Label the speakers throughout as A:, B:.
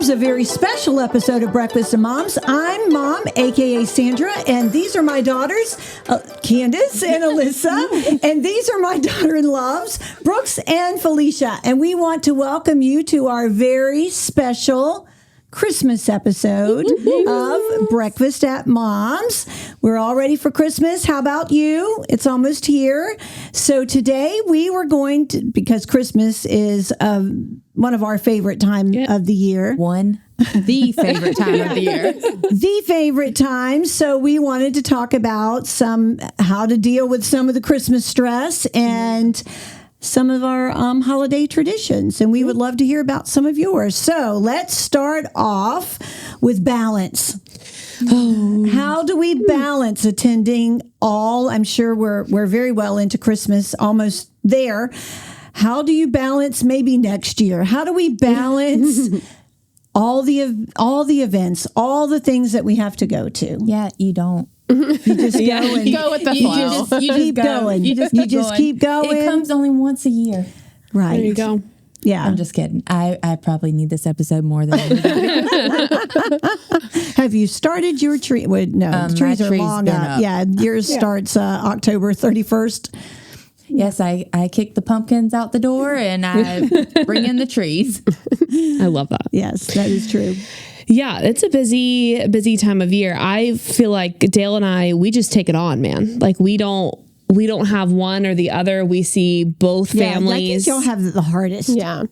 A: Moms, a very special episode of Breakfast and Moms. I'm Mom, a.k.a. Sandra, and these are my daughters, Candace and Alyssa, and these are my daughter-in-laws, Brooks and Felisha, and we want to welcome you to our very special Christmas episode of Breakfast at Mom's. We're all ready for Christmas. How about you? It's almost here. So today we were going to, because Christmas is one of our favorite time of the year.
B: The favorite time of the year.
A: The favorite time. So we wanted to talk about how to deal with some of the Christmas stress and some of our holiday traditions, and we would love to hear about some of yours. So let's start off with balance. How do we balance attending all? I'm sure we're very well into Christmas, almost there. How do you balance maybe next year? How do we balance all the events, all the things that we have to go to?
B: Yeah, you don't.
A: You just go and
C: go with the flow.
A: You keep going. You just keep going.
B: It comes only once a year.
A: Right.
C: There you go.
A: Yeah.
B: I'm just kidding. I probably need this episode more than anybody.
A: Have you started your tree? Well, no, the trees are long up. Yeah, yours starts October 31st.
B: Yes, I kick the pumpkins out the door and I bring in the trees.
C: I love that.
A: Yes, that is true.
C: Yeah, it's a busy time of year. I feel like Dale and I, we just take it on, man. Like we don't have one or the other. We see both families.
A: I think y'all have the hardest.
C: Yeah.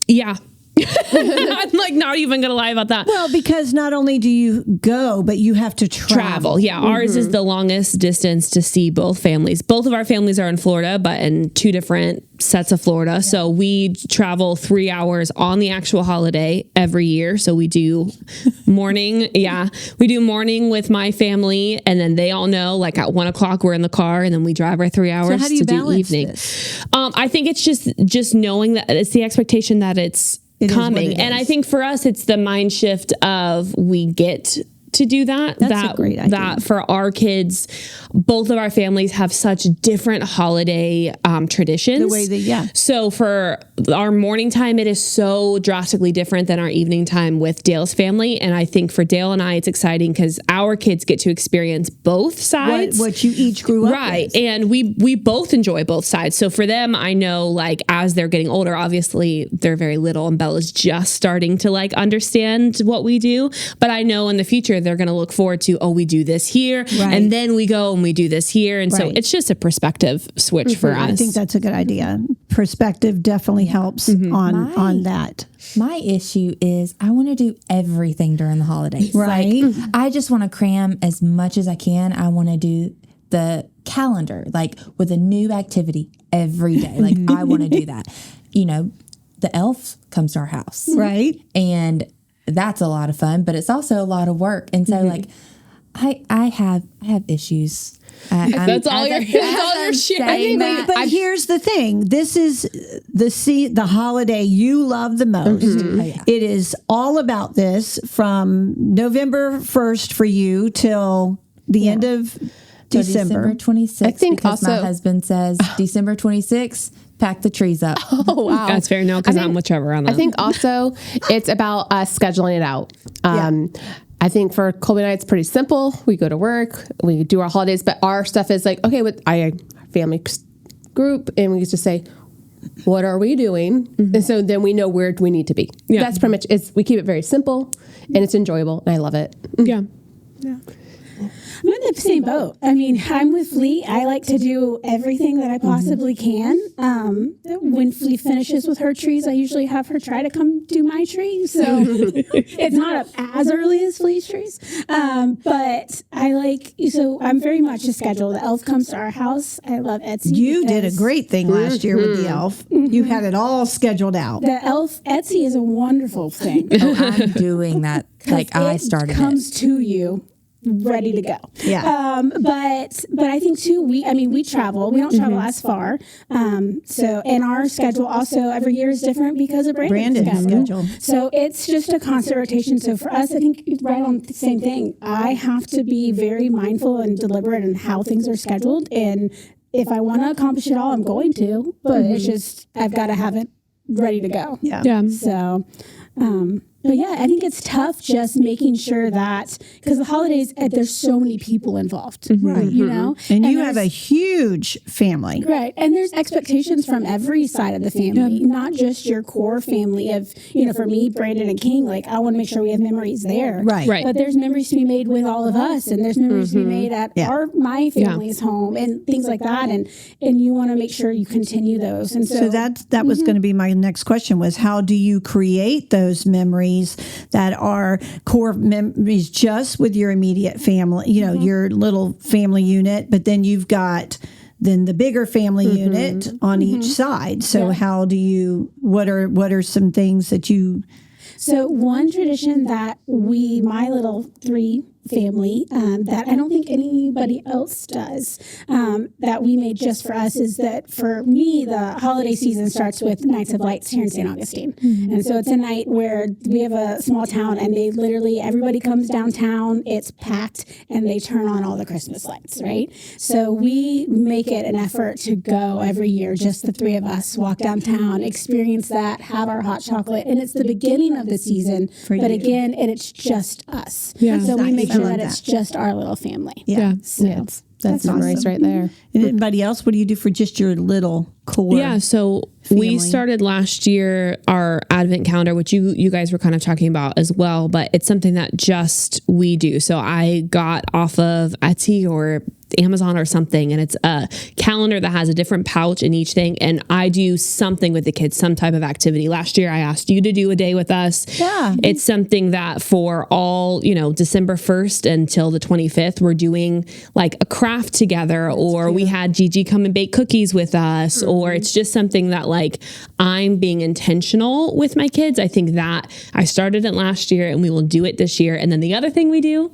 C: I'm like not even gonna lie about that.
A: Well, because not only do you go, but you have to travel.
C: Yeah, ours is the longest distance to see both families. Both of our families are in Florida, but in two different sets of Florida. Yeah. So we travel 3 hours on the actual holiday every year. So we do morning. We do morning with my family, and then they all know like at 1 o'clock we're in the car, and then we drive our 3 hours
A: so how do you
C: to do evening.
A: This?
C: I think it's just knowing that it's the expectation that it's coming. And I think for us, it's the mind shift of we get to do that.
A: That's a great idea.
C: That for our kids, both of our families have such different holiday traditions.
A: The way
C: So for our morning time, it is so drastically different than our evening time with Dale's family. And I think for Dale and I, it's exciting because our kids get to experience both sides.
A: What you each grew up with.
C: And we both enjoy both sides. So for them, I know like as they're getting older, obviously they're very little and Bella's just starting to like understand what we do. But I know in the future, they're going to look forward to, we do this here. Right. And then we go and we do this here. And so it's just a perspective switch for us.
A: I think that's a good idea. Perspective definitely helps on that.
B: My issue is I want to do everything during the holidays.
A: Right.
B: Like, I just want to cram as much as I can. I want to do the calendar, like with a new activity every day. Like I want to do that. You know, the elf comes to our house.
A: Right.
B: And that's a lot of fun, but it's also a lot of work. And so like I have issues.
C: That's all you're sharing.
A: But here's the thing. This is the holiday you love the most. It is all about this from November 1st for you till the end of December
B: 26th.
C: I think
B: because
C: also
B: my husband says December 26th, pack the trees up.
C: Oh, wow. That's fair. No, because I'm with Trevor on that.
D: I think also it's about us scheduling it out. I think for Colby and I, it's pretty simple. We go to work, we do our holidays, but our stuff is like, okay, with our family group, and we just say, what are we doing? And so then we know where we need to be. Yeah. That's pretty much, we keep it very simple, and it's enjoyable, and I love it.
C: Yeah.
E: I'm in the same boat. I mean, I'm with Flea. I like to do everything that I possibly can. When Flea finishes with her trees, I usually have her try to come do my tree. So it's not up as early as Flea's trees. But I'm very much a schedule. The elf comes to our house. I love Etsy.
A: You did a great thing last year with the elf. You had it all scheduled out.
E: The elf Etsy is a wonderful thing.
B: I'm doing that. Like I started it.
E: It comes to you ready to go.
A: Yeah.
E: But I think too, we travel. We don't travel as far. And our schedule also every year is different because of Brandon's schedule. So it's just a constant rotation. So for us, I think right on the same thing. I have to be very mindful and deliberate in how things are scheduled. And if I want to accomplish it all, I'm going to, but it's just, I've got to have it ready to go.
A: Yeah.
E: So, But yeah, I think it's tough just making sure that, because the holidays, there's so many people involved, right? You know,
A: and you have a huge family,
E: right? And there's expectations from every side of the family, not just your core family of, you know, for me, Brandon and King, like I want to make sure we have memories there,
A: right?
E: But there's memories to be made with all of us, and there's memories to be made at my family's home, and things like that, and you want to make sure you continue those. And so
A: that was going to be my next question, was how do you create those memories that are core memories just with your immediate family, you know, your little family unit, but then you've got the bigger family unit on each side. So how do you, what are some things that you...
E: So one tradition that my little 3 family, that I don't think anybody else does, that we made just for us, is that for me, the holiday season starts with Nights of Lights here in St. Augustine. And so it's a night where we have a small town, and they literally, everybody comes downtown, it's packed, and they turn on all the Christmas lights, right? So we make it an effort to go every year, just the 3 of us, walk downtown, experience that, have our hot chocolate, and it's the beginning of the season, but again, it's just us. So we make sure that it's just our little family. So
D: that's memories
A: awesome.
D: right there.
A: And anybody else, what do you do for just your little core?
C: Yeah, so
A: family?
C: We started last year our Advent calendar, which you guys were kind of talking about as well, but it's something that just we do. So I got off of Etsy or Amazon or something, and it's a calendar that has a different pouch in each thing, and I do something with the kids, some type of activity. Last year I asked you to do a day with us. It's something that for all, you know, December 1st until the 25th, we're doing like a craft together, or we had Gigi come and bake cookies with us, or it's just something that like I'm being intentional with my kids. I think that I started it last year, and we will do it this year. And then the other thing we do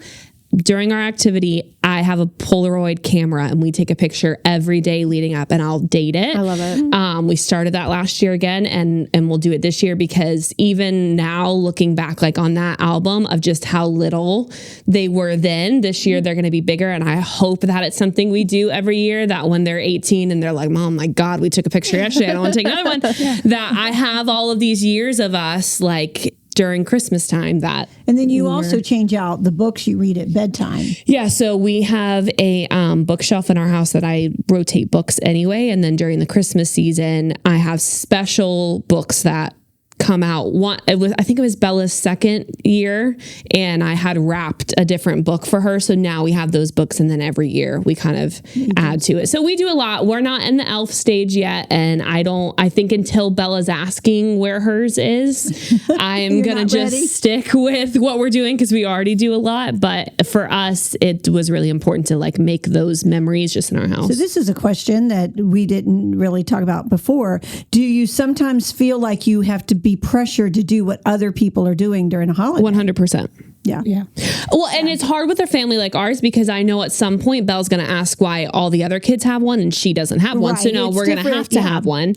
C: during our activity, I have a Polaroid camera, and we take a picture every day leading up, and I'll date it.
D: I love it.
C: We started that last year again, and we'll do it this year, because even now looking back like on that album of just how little they were then, this year they're going to be bigger. And I hope that it's something we do every year, that when they're 18 and they're like, Mom, my God, we took a picture yesterday, I don't want to take another one, that I have all of these years of us like during Christmas time. That
A: and then you also change out the books you read at bedtime.
C: Yeah, so we have a bookshelf in our house that I rotate books anyway, and then during the Christmas season I have special books that come out. I think it was Bella's 2nd year, and I had wrapped a different book for her, so now we have those books, and then every year we kind of add to it. So we do a lot. We're not in the elf stage yet, and I think until Bella's asking where hers is, I'm gonna just stick with what we're doing, because we already do a lot. But for us, it was really important to like make those memories just in our house.
A: So this is a question that we didn't really talk about before. Do you sometimes feel like you have to be pressured to do what other people are doing during a holiday?
C: 100%.
A: Yeah.
C: Well, and it's hard with a family like ours, because I know at some point Belle's going to ask why all the other kids have one and she doesn't have one. So no, we're going to have to have one.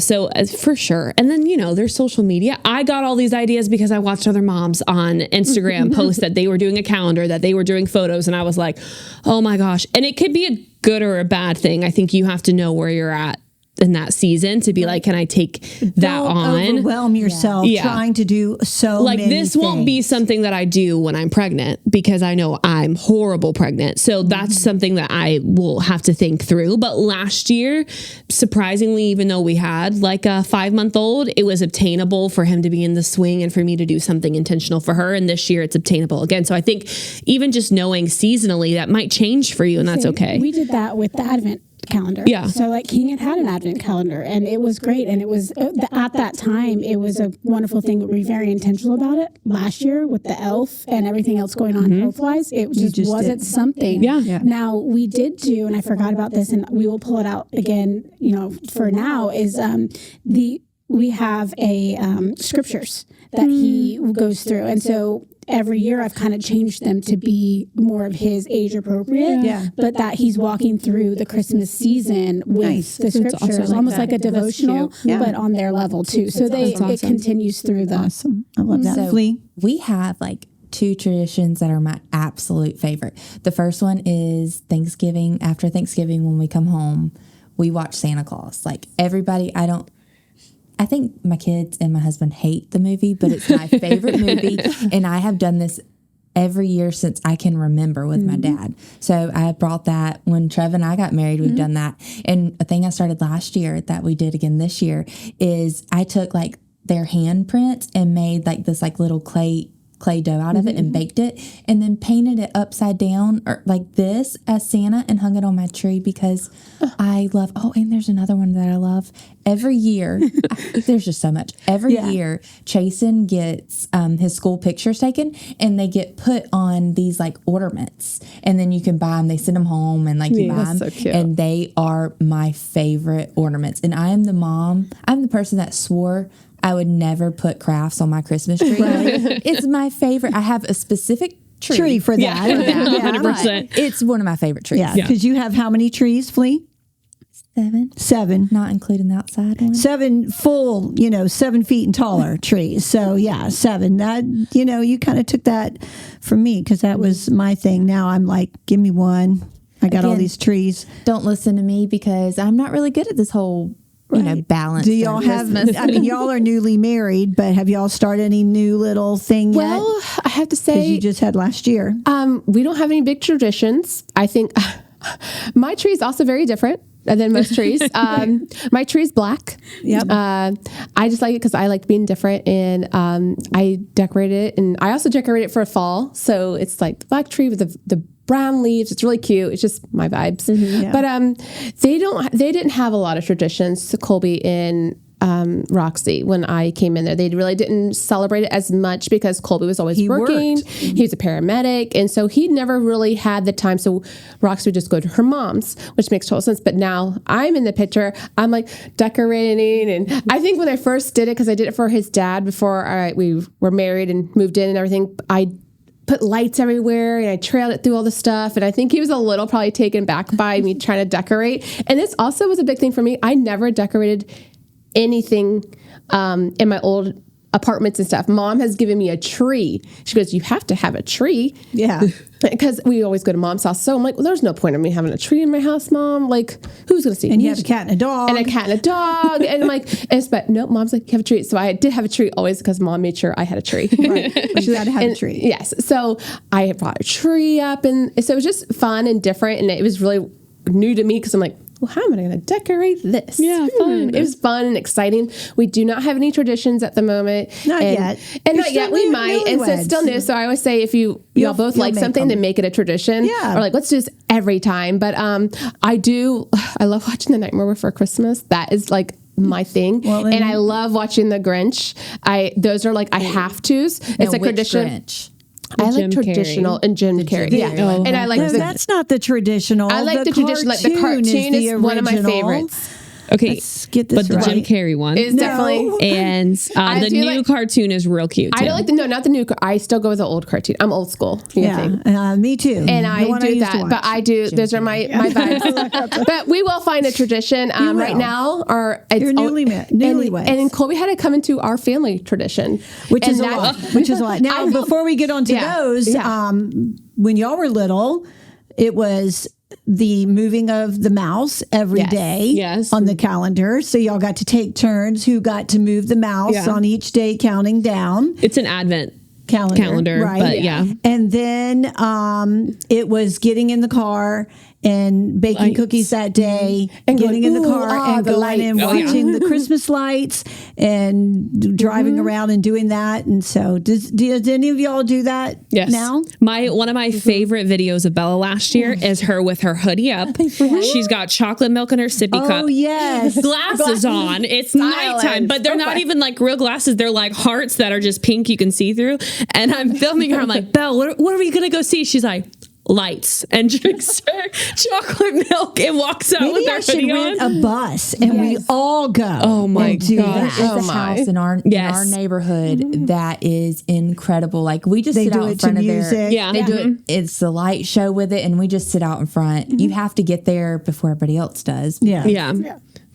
C: So for sure. And then, you know, there's social media. I got all these ideas because I watched other moms on Instagram post that they were doing a calendar, that they were doing photos. And I was like, oh my gosh. And it could be a good or a bad thing. I think you have to know where you're at in that season to be like, can I take that on?
A: Overwhelm yourself trying to do so
C: like
A: many
C: this
A: things.
C: Won't be something that I do when I'm pregnant, because I know I'm horrible pregnant. So that's something that I will have to think through. But last year, surprisingly, even though we had like a 5-month-old, it was obtainable for him to be in the swing and for me to do something intentional for her. And this year it's obtainable again. So I think even just knowing seasonally, that might change for you, and that's okay.
E: We did that with the Advent calendar. So like King had an Advent calendar, and it was great. And it was at that time, it was a wonderful thing. We were very intentional about it. Last year with the elf and everything else going on health wise, it just wasn't something. Now we did do, and I forgot about this, and we will pull it out again, you know, for now, is we have a scriptures that he goes through. And so every year I've kind of changed them to be more of his age appropriate, but that he's walking through the Christmas season with the scriptures, awesome. Almost like a devotional, but on their level too. So it continues through the.
A: Awesome. I love that.
B: So we have like 2 traditions that are my absolute favorite. The first one is Thanksgiving. After Thanksgiving, when we come home, we watch Santa Claus. Like everybody, I I think my kids and my husband hate the movie, but it's my favorite movie. And I have done this every year since I can remember with my dad. So I brought that when Trev and I got married, we've done that. And a thing I started last year that we did again this year is I took like their handprints and made like this like little clay dough out of it and baked it and then painted it upside down or like this as Santa and hung it on my tree because I love, and there's another one that I love. Every year, there's just so much. Every year, Chasen gets his school pictures taken and they get put on these like ornaments and then you can buy them. They send them home and like you buy them.
D: So cute.
B: And they are my favorite ornaments. And I am the person that swore I would never put crafts on my Christmas tree. It's my favorite. I have a specific tree
A: for that.
C: Yeah, 100%.
B: It's one of my favorite trees.
A: Yeah, because you have how many trees, Flea? 7,
B: not including the outside one.
A: 7 full, 7 feet and taller trees. So 7. That you kind of took that from me because that was my thing. Now I'm like, give me one. I got all these trees.
B: Don't listen to me because I'm not really good at this whole balance.
A: Do y'all have? I mean, y'all are newly married, but have y'all started any new little thing yet?
D: Well, I have to say,
A: you just had last year.
D: we don't have any big traditions. I think my tree is also very different than most trees. My tree is black.
A: Yep.
D: I just like it because I like being different, and I decorate it, and I also decorate it for fall. So it's like the black tree with the brown leaves. It's really cute. It's just my vibes. But they didn't have a lot of traditions, Colby and Roxy, when I came in there. They really didn't celebrate it as much because Colby was always working. He was a paramedic. And so he never really had the time. So Roxy would just go to her mom's, which makes total sense. But now I'm in the picture. I'm like decorating. And I think when I first did it, because I did it for his dad before we were married and moved in and everything, I put lights everywhere and I trailed it through all the stuff. And I think he was a little probably taken back by me trying to decorate. And this also was a big thing for me. I never decorated anything in my old apartments and stuff. Mom has given me a tree. She goes, you have to have a tree.
A: Yeah.
D: Because we always go to Mom's house. So I'm like, well, there's no point in me having a tree in my house, Mom. Like, who's going to see?
A: And you have a cat and a dog.
D: And a cat and a dog. And I'm like, but no, Mom's like, you have a tree. So I did have a tree always because Mom made sure I had a tree.
A: Right. But you got to have a tree.
D: Yes. So I brought a tree up. And so it was just fun and different. And it was really new to me because I'm like, well, how am I going to decorate this?
C: Yeah, fun.
D: It was fun and exciting. We do not have any traditions at the moment.
A: Not yet.
D: And not yet. We might. And so it's still new. So I always say if y'all both like something, then make it a tradition.
A: Yeah.
D: Or like, let's do this every time. But I love watching The Nightmare Before Christmas. That is like my thing. Well, and I love watching The Grinch. Those are like, I have to's. It's a tradition.
B: Grinch?
D: I like traditional and Jim Carrey. Yeah. And I like
A: that's not the traditional.
D: I like the traditional. Like the cartoon is one of my favorites.
C: Okay,
A: let's get this
C: but
A: right.
C: the Jim Carrey one
D: is definitely,
C: and the new cartoon is real cute too.
D: I don't like not the new. I still go with the old cartoon. I'm old school.
A: Me too.
D: And I do that, but I do. Those are my vibes. But we will find a tradition. Right now,
A: you're newlywed,
D: and Colby had to come into our family tradition,
A: which is a lot. Now, before we get on to those, when y'all were little, it was the moving of the mouse every day on the calendar. So y'all got to take turns who got to move the mouse on each day, counting down.
C: It's an advent calendar,
A: right?
C: But
A: And then it was getting in the car and baking cookies that day, and getting in the car and going and watching the Christmas lights and driving around and doing that. And so, does any of y'all do that now?
C: One of my favorite videos of Bella last year is her with her hoodie up. She's got chocolate milk in her sippy cup.
A: Oh yes,
C: glasses on. It's nighttime, but they're not even like real glasses. They're like hearts that are just pink. You can see through. And I'm filming her. I'm like, Belle, what are we gonna go see? She's like, lights, and drinks her chocolate milk and walks out with her hoodie on.
A: Rent a bus and we all go.
C: Oh my god!
B: There's a house in our neighborhood that is incredible. Like we just sit out in front of their they do it. It's the light show with it, and we just sit out in front. You have to get there before everybody else does.
C: Yeah.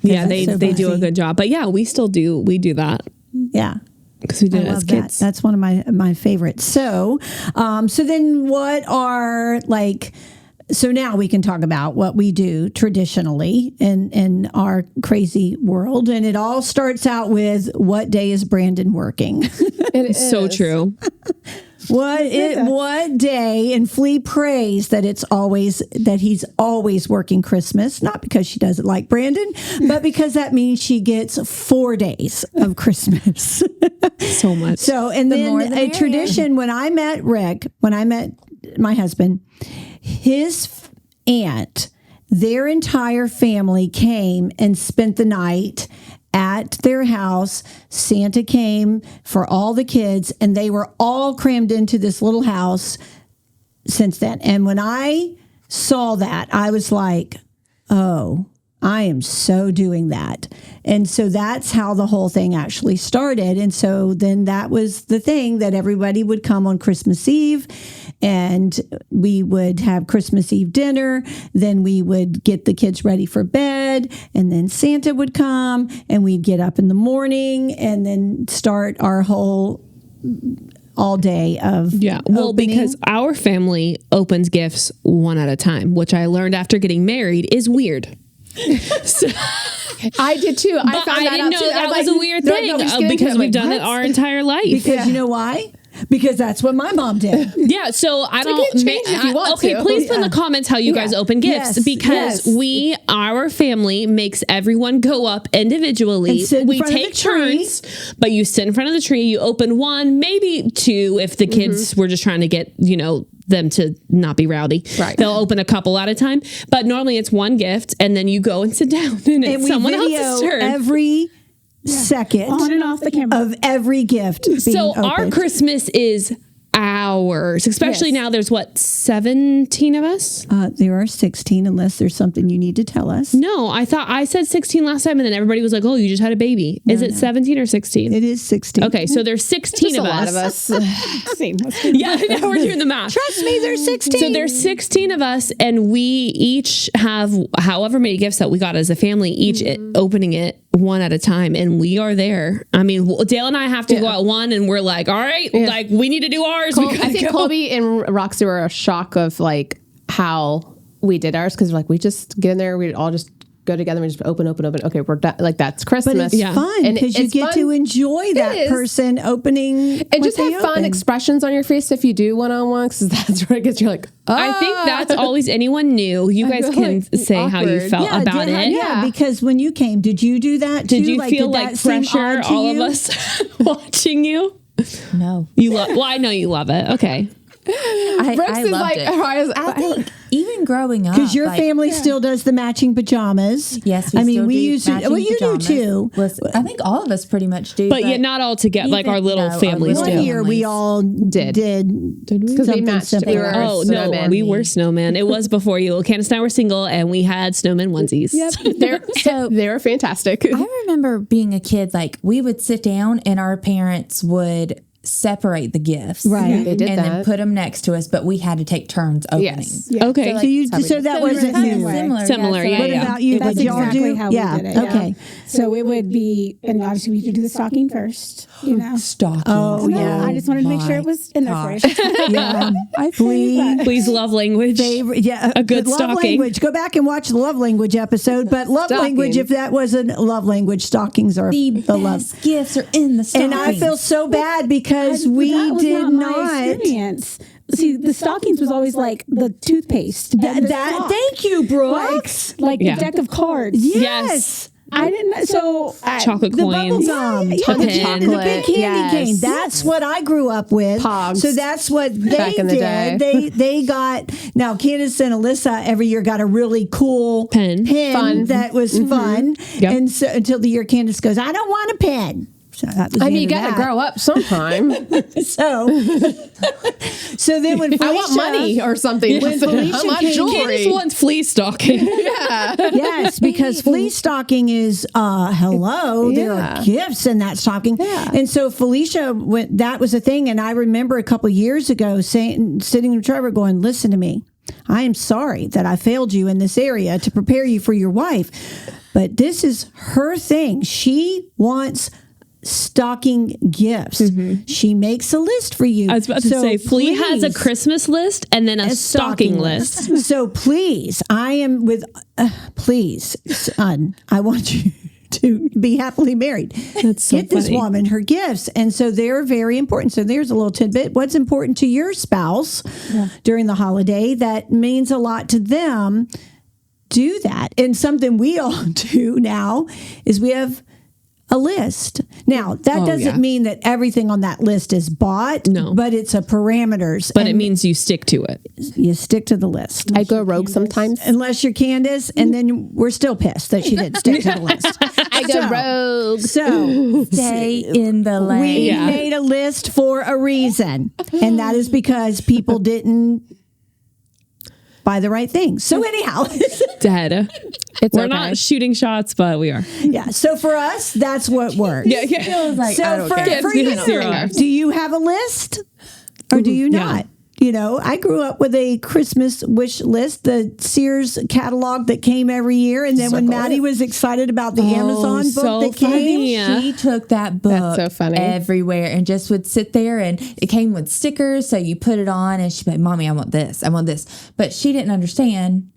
C: They do a good job, but we still do. We do that.
A: Yeah.
C: Because we did it as kids.
A: That's one of my favorites. So, so then what are like So now we can talk about what we do traditionally in our crazy world. And it all starts out with, what day is Brandon working?
C: It's so true.
A: What day? And Flea prays that he's always working Christmas, not because she doesn't like Brandon, but because that means she gets 4 days of Christmas.
C: So much.
A: So, and then a tradition, when I met my husband, his aunt, their entire family came and spent the night at their house. Santa came for all the kids, and they were all crammed into this little house since then. And when I saw that, I was like, oh, I am so doing that. And so that's how the whole thing actually started. And so then that was the thing, that everybody would come on Christmas Eve, and we would have Christmas Eve dinner. Then we would get the kids ready for bed, and then Santa would come, and we'd get up in the morning and then start our whole all day of
C: opening. Because our family opens gifts one at a time, which I learned after getting married is weird. So,
D: I did too. I
C: didn't know that was a weird thing because we've done it our entire life.
A: Because you know why? Because that's what my mom did.
C: Yeah, so I don't.
D: If you want to.
C: Please put in the comments how you guys open gifts, because our family makes everyone go up individually. We take turns, but you sit in front of the tree. You open one, maybe two, if the kids were just trying to get them to not be rowdy. Right. They'll open a couple at a time, but normally it's one gift, and then you go and sit down, and it's someone else's turn.
A: Every second
E: on and off the camera
A: of every gift being opened.
C: Our Christmas is hours, especially now. There's 17 of us.
A: There are 16, unless there's something you need to tell us.
C: No, I thought I said 16 last time, and then everybody was like, "Oh, you just had a baby." Is it 17 or 16?
A: It is 16.
C: Okay, so there's 16 of us.
D: A lot of us.
C: Yeah, now we're doing the math.
A: Trust me, there's 16.
C: So there's 16 of us, and we each have however many gifts that we got as a family, each opening it one at a time, and we are there. I mean, Dale and I have to go at one, and we're like, all right, like we need to do ours.
D: I think Colby and Roxy were a shock of like how we did ours, because like we just get in there, we all just go together and just open. Okay, we're done. Like that's Christmas.
A: But it's fun because you get to enjoy that person opening.
D: And just have fun expressions on your face if you do one-on-one, because that's where it gets. You're like,
C: I think that's always anyone new. You guys can say awkward. How you felt about it.
A: Yeah, because when you came, did you do that too?
C: Did you feel like pressure? All of us watching you.
B: No,
C: well, I know you love it. Okay.
B: I loved it. I think even growing up,
A: because your family still does the matching pajamas.
B: Yes,
A: we used to. Well, you do too.
B: I think all of us pretty much do,
C: but yet not all together. Like our little families do.
A: One year we all did
D: because we matched. We were snowmen.
C: We were snowmen. It was before you. Candace and I were single, and we had snowman onesies.
D: Yep, they were fantastic.
B: I remember being a kid, like we would sit down, and our parents would separate the gifts,
A: right?
D: They did
B: and then put them next to us, but we had to take turns opening.
D: Yes.
A: Yeah. Okay, so that wasn't
C: similar. Yeah.
A: What about you?
E: That's exactly how we did it.
A: Okay.
E: So it would be, and obviously we could do the stocking first.
B: Stocking.
A: Oh yeah.
E: I just wanted to make sure it was in there first.
A: Yeah.
C: Please, love language. A good
A: love
C: stocking.
A: Language. Go back and watch the love language episode. But love language, if that wasn't love language, stockings are the love
B: gifts are in the stocking.
A: And I feel so bad because we did not
E: experience. See, the stockings was always like the toothpaste.
A: Thank you, Brooks.
E: Like the deck of cards.
A: Yes.
E: I didn't. So
C: chocolate
A: the
C: coins,
A: the big candy cane. That's what I grew up with.
D: Pogs.
A: So that's what they did. They got, now Candace and Alyssa every year got a really cool
C: pen
A: that was fun. Yep. And so until the year Candace goes, I don't want a pen. So that was
D: you got to grow up sometime.
A: So then when Felisha,
D: I want money or something.
A: When Felisha came,
C: Candace wants flea stocking.
A: Yes, because flea stocking is hello. There are gifts in that stocking, and so Felisha that was a thing. And I remember a couple of years ago sitting with Trevor, going, "Listen to me. I am sorry that I failed you in this area to prepare you for your wife, but this is her thing. She wants stocking gifts. She makes a list for you.
C: I was about to say, Flea has a Christmas list and then a stocking list.
A: So please, I am with, please, son, I want you to be happily married.
C: That's so
A: Get this
C: funny.
A: woman her gifts. And so they're very important. So there's a little tidbit. What's important to your spouse during the holiday that means a lot to them, do that. And something we all do now is we have a list. Now, that doesn't mean that everything on that list is bought,
C: No.
A: but it's a parameters.
C: But
A: and
C: it means you stick to it.
A: you stick to the list.
D: I go rogue sometimes.
A: Unless you're Candace, and then we're still pissed that she didn't stick to the list.
D: I go rogue.
A: So
B: Stay in the lane.
A: we made a list for a reason, and that is because people didn't buy the right things. So anyhow,
C: Dead. We're
D: okay.
C: not shooting shots, but we are.
A: yeah. So for us, that's what works.
B: Feels like, I
A: So
B: don't
A: for,
B: care.
A: for
C: Yeah,
A: you,
C: zero.
A: do you have a list or do you not? You know, I grew up with a Christmas wish list, the Sears catalog that came every year. And then when Maddie was excited about the Amazon book
C: so
A: that came,
C: funny.
B: She took that book
D: That's so funny.
B: everywhere and just would sit there, and it came with stickers. So you put it on and she'd be like, Mommy, I want this. I want this. But she didn't understand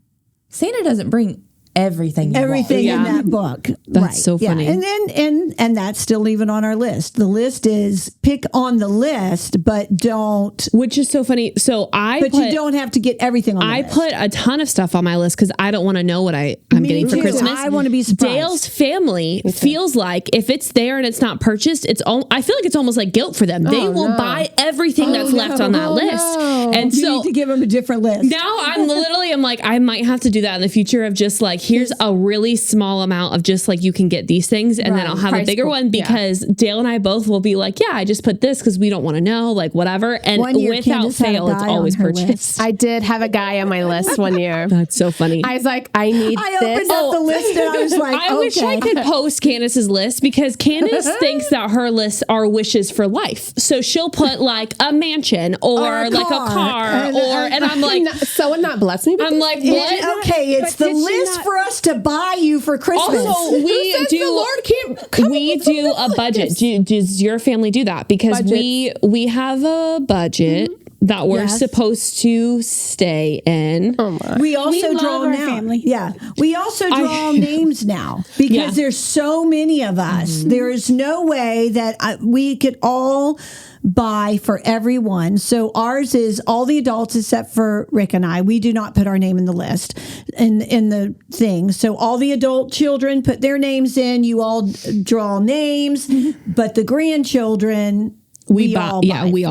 B: Santa doesn't bring everything. you
A: everything
B: want.
A: in that book.
C: That's so funny.
A: And then and that's still even on our list. The list is pick on the list, but don't.
C: Which is so funny. So
A: But you don't have to get everything on the
C: I
A: list.
C: put a ton of stuff on my list because I don't want to know what I'm getting for
A: too.
C: Christmas.
A: I want to be surprised.
C: Dale's family feels like if it's there and it's not purchased, I feel like it's almost like guilt for them. They will buy everything that's left on that list. And
A: You
C: so
A: need to give them a different list.
C: now I'm like, I might have to do that in the future of just like, here's a really small amount of just like, you can get these things. And then I'll have a
D: Price
C: bigger
D: point,
C: one because Dale and I both will be like, yeah, I just put this because we don't want to know, like whatever. And
A: One year,
C: without
A: Candace had a
C: fail, it's
A: guy
C: always
A: on her
C: purchased.
A: list.
D: I did have a guy on my list one year.
C: That's so funny.
D: I was like, I need
A: I
D: this.
A: opened up the list and I was like,
C: I wish I
A: okay.
C: could post Candace's list because Candace thinks that her lists are wishes for life. So she'll put like a mansion or
A: a
C: like
A: car.
C: a car and I'm like,
D: Someone not bless me.
C: I'm like, what?
A: Okay, it's the
E: did she
A: list
E: not-
A: for us to buy you for Christmas.
C: Also, we
D: says
C: do.
D: the Lord can't come
C: We
D: up with
C: do
D: something
C: a
D: like
C: budget.
D: this?
C: Does your family do that? Because we have a budget that we're
A: Yes.
C: supposed to stay in.
A: We also
E: love
A: draw
E: our
A: now.
E: family.
A: Yeah, we also draw names now because
C: Yeah.
A: there's so many of us. There is no way that we could all buy for everyone. So ours is all the adults except for Rick and I. We do not put our name in the list in the thing. So all the adult children put their names in. You all draw names, but the grandchildren. We all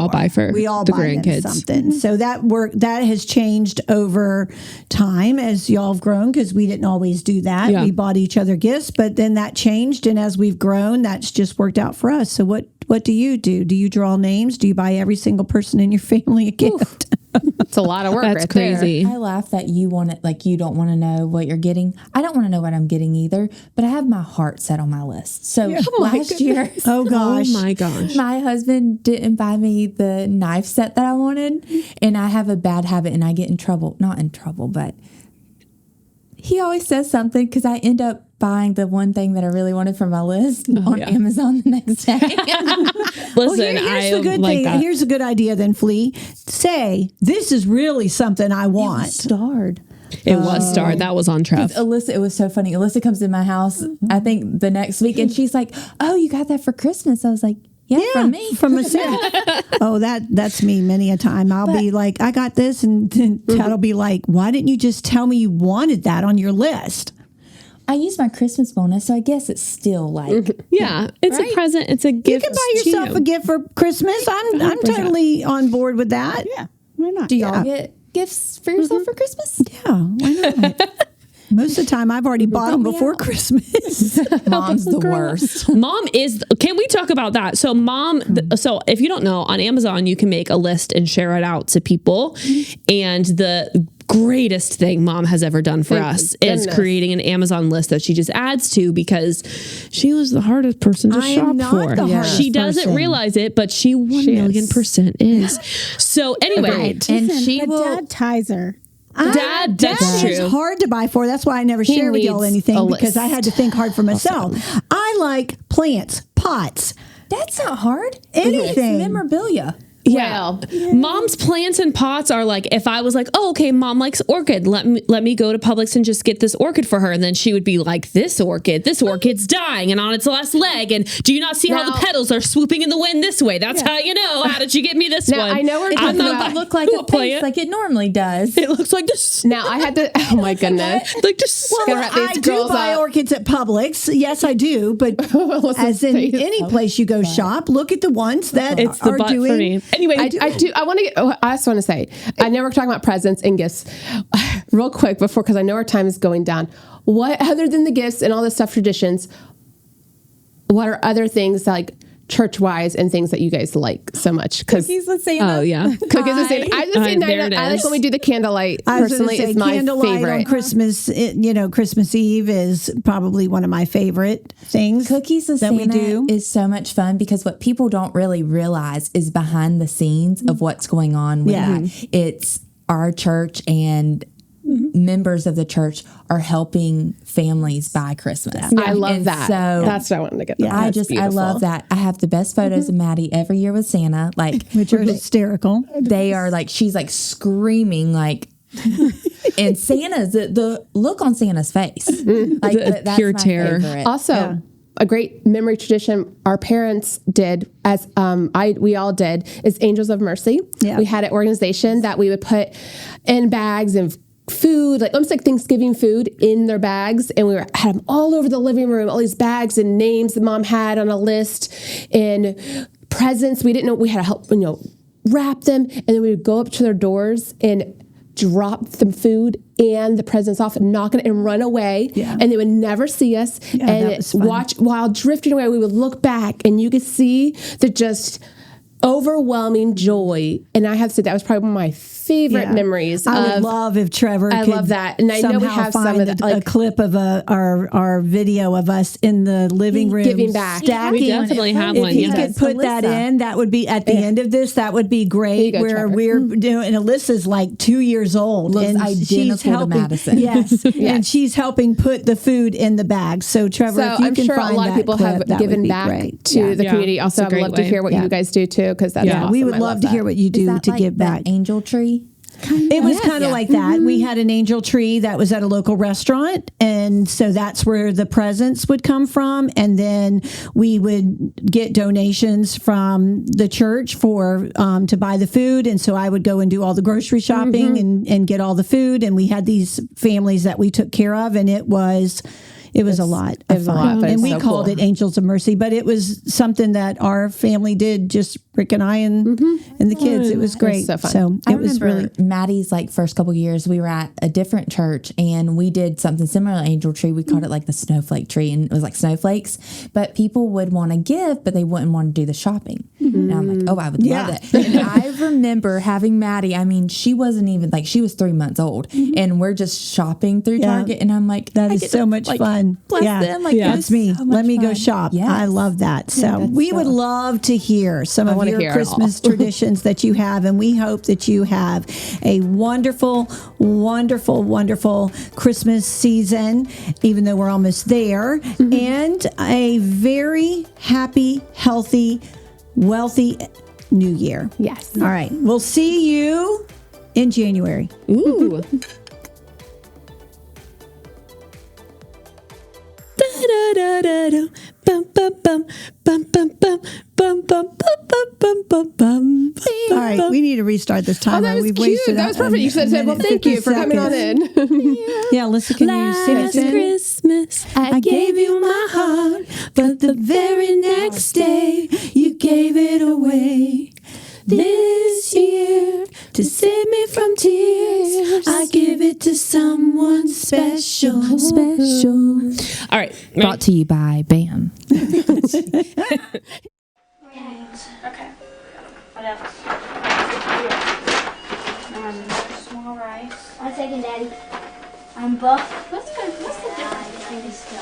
C: buy for
A: we all
C: the
A: buy them
C: grandkids.
A: something. So that has changed over time as y'all have grown because we didn't always do that.
C: Yeah.
A: We bought each other gifts, but then that changed, and as we've grown, that's just worked out for us. So what do you do? Do you draw names? Do you buy every single person in your family a gift?
D: It's a lot of work.
C: That's
D: right there.
C: crazy.
B: I laugh that you want it, like you don't want to know what you're getting. I don't want to know what I'm getting either, but I have my heart set on my list. So last year,
A: Oh gosh.
C: Oh my gosh.
B: my husband didn't buy me the knife set that I wanted, and I have a bad habit and I get in trouble. Not in trouble, but he always says something because I end up buying the one thing that I really wanted from my list on Amazon the next day.
C: Listen,
A: Here's
C: I
A: the good
C: like
A: thing.
C: that.
A: Here's a good idea then, Flea. Say, this is really something I want.
B: Starred.
C: It was starred. That was on Trev.
B: Alyssa, it was so funny. Alyssa comes in my house, I think the next week, and she's like, "Oh, you got that for Christmas?" I was like, "Yeah, from me."
A: From a set. Oh, that's me many a time. I'll be like, I got this, and then Chad will be like, why didn't you just tell me you wanted that on your list?
B: I use my Christmas bonus, so I guess it's still like
C: Yeah, it's a present. It's a gift.
A: You can buy yourself a gift for Christmas. I'm totally on board with that.
E: Yeah, why not?
B: Do y'all get gifts for yourself for Christmas?
A: Yeah, why not? Most of the time, I've already bought them before Christmas.
B: Mom's the worst.
C: Mom is. Can we talk about that? So, so if you don't know, on Amazon you can make a list and share it out to people. And the greatest thing Mom has ever done for us is creating an Amazon list that she just adds to because she was the hardest person to
A: I
C: shop
A: am not
C: for.
A: the hardest
C: She doesn't
A: person.
C: realize it, but she 1,000,000% is. So anyway,
B: And
E: Listen,
B: she
E: but
B: will.
E: Dad ties her.
C: Dad, that's
A: That is
C: true.
A: hard to buy for. That's why I never share with y'all
D: needs
A: anything
D: a
A: because I
D: list.
A: had to think hard for myself. I like plants, pots,
B: That's not hard.
A: Anything.
B: It's memorabilia.
D: Well,
C: Mom's plants and pots are like, if I was like, oh, okay, Mom likes orchid. Let me go to Publix and just get this orchid for her. And then she would be like, this orchid's dying and on its last leg. And do you not see how
D: Now-
C: the petals are swooping in the wind this way? That's how you know. How did you get me this
D: Now,
C: one?
D: I know we're
B: It
D: talking
B: doesn't
D: about-
B: look like a face
C: plant.
B: like it normally does.
C: It looks like this.
D: now I had to, oh my goodness.
C: Like just
D: Gotta wrap these
A: I do
D: girls
A: buy
D: up.
A: orchids at Publix. Yes, I do. But as in
D: face.
A: any place you go shop, look at the ones that
C: it's the
A: are
C: butt
A: doing.
C: for me. Anyway,
D: I want to get, I just want to say, I know we're talking about presents and gifts real quick before, because I know our time is going down. What, other than the gifts and all this stuff, traditions, what are other things like church-wise and things that you guys like so much? Because
B: Cookies with Santa.
C: oh yeah.
D: cookies and Santa. I just say
C: there it
D: I like
C: is.
D: when we do the candlelight.
A: I was gonna
D: Personally,
A: say
D: it's my
A: candlelight
D: favorite.
A: on Christmas. Christmas Eve is probably one of my favorite things.
B: Cookies with
A: that
B: Santa
A: we do.
B: is so much fun because what people don't really realize is behind the scenes of what's going on with
A: Yeah.
B: that. It's our church and members of the church are helping families buy Christmas.
D: I love
B: And
D: that.
B: So
D: That's what I wanted to get.
B: I
D: That's
B: I
D: beautiful.
B: love that. I have the best photos of Maddie every year with Santa. Like
A: which are hysterical.
B: they are like, she's like screaming like, and Santa's, the look on Santa's face. Like that's
C: pure
B: my
C: terror.
B: favorite.
D: Also, a great memory tradition our parents did, as we all did, is Angels of Mercy.
A: Yeah.
D: We had an organization that we would put in bags and food, like almost like Thanksgiving food, in their bags, and had them all over the living room. All these bags and names that Mom had on a list, and presents. We didn't know we had to help, wrap them, and then we would go up to their doors and drop the food and the presents off and knock it and run away.
A: Yeah.
D: And they would never see us.
A: that
D: And
A: was fun.
D: watch while drifting away, we would look back and you could see the just overwhelming joy. And I have to say that was probably one of my favorite
A: Yeah.
D: memories.
A: I would love if Trevor
D: I
A: could
D: love that. And I know we
A: somehow
D: have some
A: find
D: of that,
A: a
D: like-
A: clip of our video of us in the living room
D: Giving back.
A: stacking.
C: We definitely have
A: If
C: one.
A: he
C: Yeah.
A: could put that
B: Alyssa.
A: in, that would be at the end of this. That would be great.
D: There you go,
A: Where
D: Trevor.
A: we're doing, and Alyssa's like 2 years old,
B: Looks
A: and
B: identical
A: she's
B: to
A: helping.
B: Madison.
A: Yes, and she's helping put the food in the bag. So Trevor,
D: So
A: if you
D: I'm
A: can
D: sure a
A: find
D: lot of
A: that
D: people
A: clip,
D: have
A: that would
D: given
A: be
D: back
A: great.
D: to the
C: Yeah.
D: community. Also,
C: It's a
D: I would love
C: great
D: to hear what
A: way.
D: you guys do too, because that's
C: Yeah.
D: awesome.
A: We would
D: I
A: love to hear what you
B: Is
A: do
B: that
A: to
B: like
A: give
B: that
A: back.
B: angel tree?
A: It was kind of
B: Yeah.
A: like that. We had an angel tree that was at a local restaurant. And so that's where the presents would come from. And then we would get donations from the church for to buy the food. And so I would go and do all the grocery shopping and get all the food. And we had these families that we took care of. And it was a lot of
D: was a
A: fun.
D: lot, but
A: And
D: it's
A: we
D: so
A: called
D: cool.
A: it Angels of Mercy, but it was something that our family did, just Rick and I and the kids. It was great.
D: so fun.
A: So
B: I
A: it was
B: remember
A: really
B: Maddie's like first couple years, we were at a different church and we did something similar to Angel Tree. We called it like the snowflake tree, and it was like snowflakes, but people would want to give, but they wouldn't want to do the shopping. And I'm like, oh, I would love it. And I remember having Maddie, I mean, she wasn't even like, she was 3 months old and we're just shopping through
A: Yeah.
B: Target. And I'm like,
A: That
B: I
A: is
B: get
A: so
B: to,
A: much
B: like,
A: fun.
B: Bless
A: Yeah.
B: them. Like,
C: Yeah.
A: That's me.
B: so much
A: Let me go
B: fun.
A: shop.
B: Yes.
A: I love that. So we would love to hear some of
D: wanna
A: your
D: hear it
A: Christmas
D: all.
A: traditions that you have, and we hope that you have a wonderful, wonderful, wonderful Christmas season, even though we're almost there, and a very happy, healthy, wealthy New Year.
D: Yes.
A: All right. We'll see you in January.
C: Ooh. Da-da-da-da-da. Bum, bum, bum. Bum, bum, bum. Bum, bum, bum, bum, bum, bum.
A: All right. We need to restart this
D: Oh,
A: timer.
D: that was
A: We've
D: cute.
A: wasted
D: That was
A: a
D: perfect. You said, well,
A: minute,
D: thank you
A: 50
D: for coming on
A: seconds.
D: in.
A: Yeah, Alyssa, can you sing
C: Last
A: it?
C: Christmas, I gave you my heart, but the very next day, you gave it away. This year, to save me from tears, I give it to someone special. All right.
B: Brought to you by BAM.
F: Okay. What else? Small rice. One second, Daddy. I'm buff. What's the difference between these two?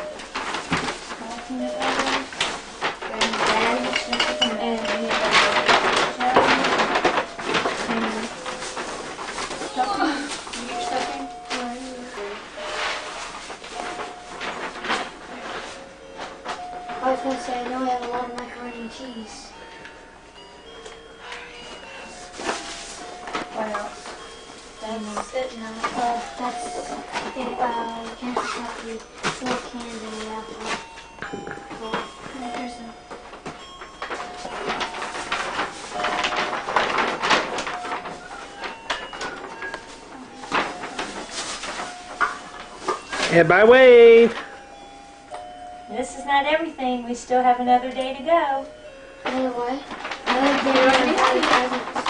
F: Small peanut butter. And Daddy. And stuffing. You get your stuffing? That's it now. That's Kansas City, little candy apple. There's a
G: Everybody wave.
F: This is not everything. We still have another day to go. Another what? Another day.